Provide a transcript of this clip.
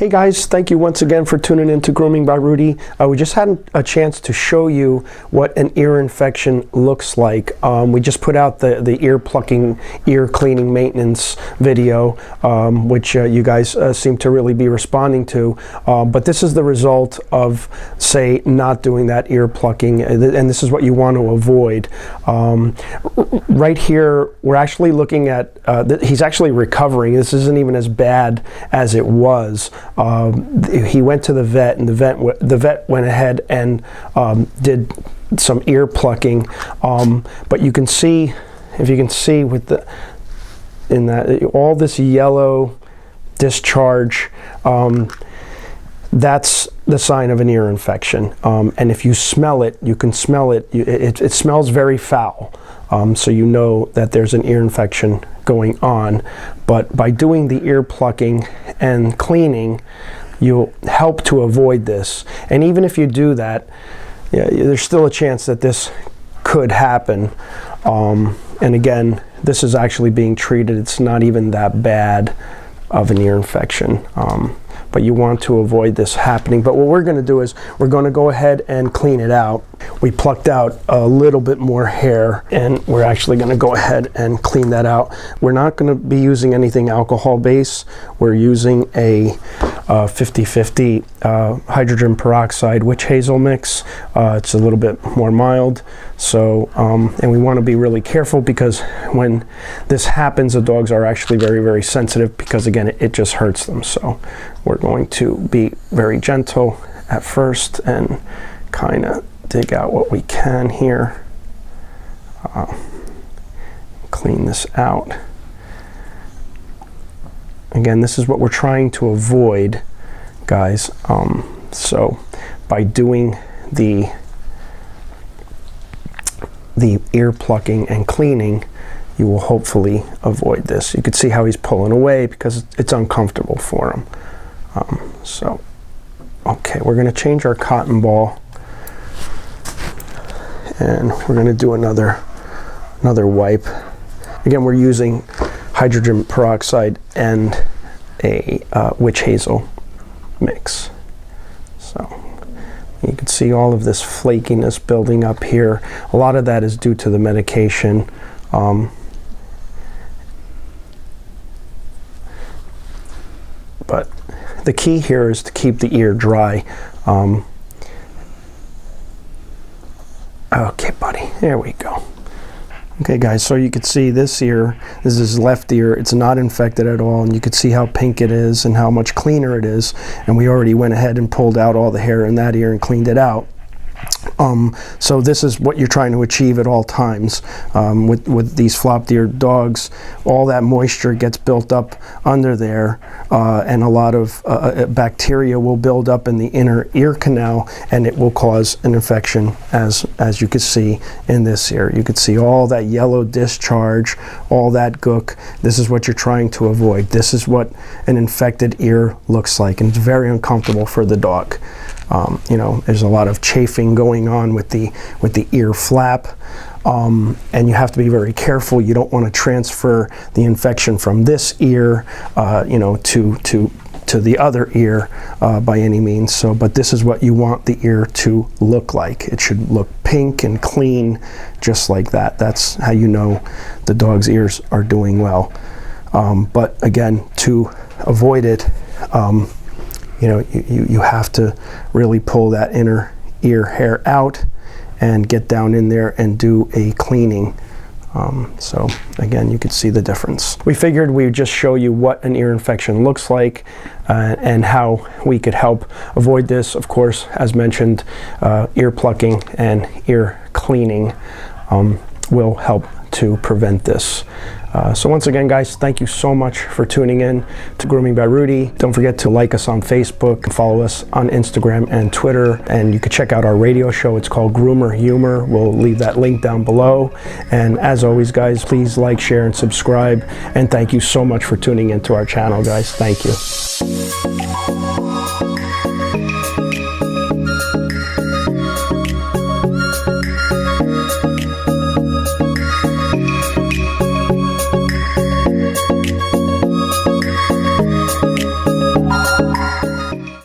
Hey guys, thank you once again for tuning in to Grooming by Rudy. We just had a chance to show you what an ear infection looks like. We just put out the ear plucking, ear cleaning maintenance video, which you guys seem to really be responding to. But this is the result of, say, not doing that ear plucking, and this is what you want to avoid. Right here, we're actually looking at, he's actually recovering. This isn't even as bad as it was. He went to the vet, and the vet went ahead and did some ear plucking. But you can see, if you can see with all this yellow discharge, that's the sign of an ear infection. And if you smell it, you can smell it. It smells very foul. So you know that there's an ear infection going on. But by doing the ear plucking and cleaning, you'll help to avoid this. And even if you do that, there's still a chance that this could happen. And again, this is actually being treated. It's not even that bad of an ear infection. But you want to avoid this happening. But what we're going to do is we're going to go ahead and clean it out. We plucked out a little bit more hair, and we're actually going to go ahead and clean that out. We're not going to be using anything alcohol based. We're using a 50-50 hydrogen peroxide witch hazel mix. It's a little bit more mild. So, and we want to be really careful, because when this happens, the dogs are actually very, very sensitive, because again, it just hurts them. So we're going to be very gentle at first and kind of dig out what we can here. Clean this out. Again, this is what we're trying to avoid, guys. So by doing the ear plucking and cleaning, you will hopefully avoid this. You can see how he's pulling away because it's uncomfortable for him. So, okay, we're going to change our cotton ball, and we're going to do another wipe. Again, we're using hydrogen peroxide and a witch hazel mix. So you can see all of this flakiness building up here. A lot of that is due to the medication. But the key here is to keep the ear dry. Okay, buddy, there we go. Okay, guys, so you can see this ear, this is his left ear. It's not infected at all, and you can see how pink it is and how much cleaner it is. And we already went ahead and pulled out all the hair in that ear and cleaned it out. So this is what you're trying to achieve at all times with these flop-eared dogs. All that moisture gets built up under there, and a lot of bacteria will build up in the inner ear canal, and it will cause an infection, as you can see in this ear. You can see all that yellow discharge, all that gook. This is what you're trying to avoid. This is what an infected ear looks like, and it's very uncomfortable for the dog. You know, there's a lot of chafing going on with the ear flap, and you have to be very careful. You don't want to transfer the infection from this ear, you know, to the other ear by any means. So, but this is what you want the ear to look like. It should look pink and clean, just like that. That's how you know the dog's ears are doing well. But again, to avoid it, you know, you have to really pull that inner ear hair out and get down in there and do a cleaning. So again, you can see the difference. We figured we'd just show you what an ear infection looks like and how we could help avoid this. Of course, as mentioned, ear plucking and ear cleaning will help to prevent this. So once again, guys, thank you so much for tuning in to Grooming by Rudy. Don't forget to like us on Facebook, follow us on Instagram and Twitter, and you can check out our radio show. It's called Groomer Humor. We'll leave that link down below. And as always, guys, please like, share, and subscribe. And thank you so much for tuning into our channel, guys. Thank you.